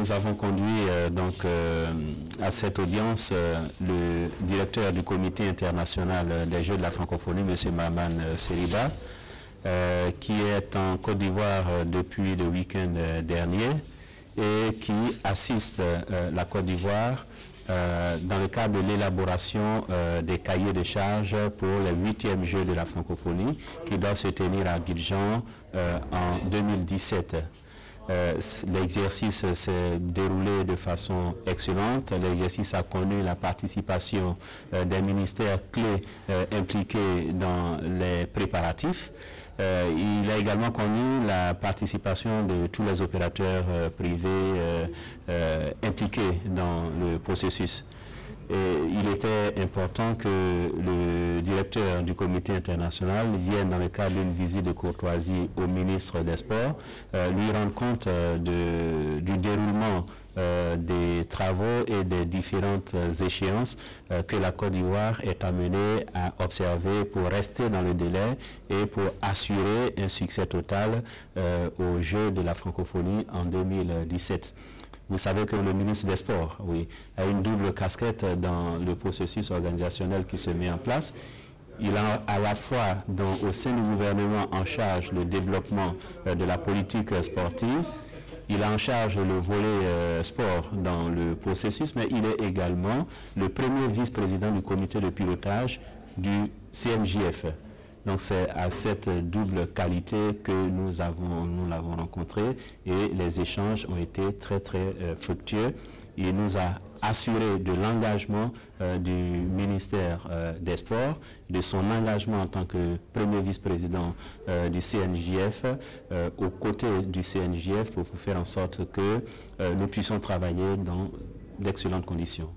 nous avons conduit à cette audience le directeur du comité international des Jeux de la francophonie, M. Maman Seriba, qui est en Côte d'Ivoire depuis le week-end dernier et qui assiste la Côte d'Ivoire dans le cadre de l'élaboration des cahiers de charges pour les 8e Jeux de la francophonie qui doivent se tenir à Abidjan en 2017. L'exercice s'est déroulé de façon excellente. L'exercice a connu la participation des ministères clés impliqués dans les préparatifs. Il a également connu la participation de tous les opérateurs privés impliqués dans le processus. Et il était important que le directeur du comité international vienne dans le cadre d'une visite de courtoisie au ministre des Sports, lui rendre compte du déroulement des travaux et des différentes échéances que la Côte d'Ivoire est amenée à observer pour rester dans le délai et pour assurer un succès total aux Jeux de la francophonie en 2017. Vous savez que le ministre des Sports, a une double casquette dans le processus organisationnel qui se met en place. Il a à la fois, au sein du gouvernement, en charge le développement de la politique sportive. Il a en charge le volet sport dans le processus, mais il est également le premier vice-président du comité de pilotage du CNJF. Donc c'est à cette double qualité que nous l'avons rencontré et les échanges ont été très fructueux. Il nous a assuré de l'engagement du ministère des Sports, de son engagement en tant que premier vice-président du CNJF, aux côtés du CNJF pour faire en sorte que nous puissions travailler dans d'excellentes conditions.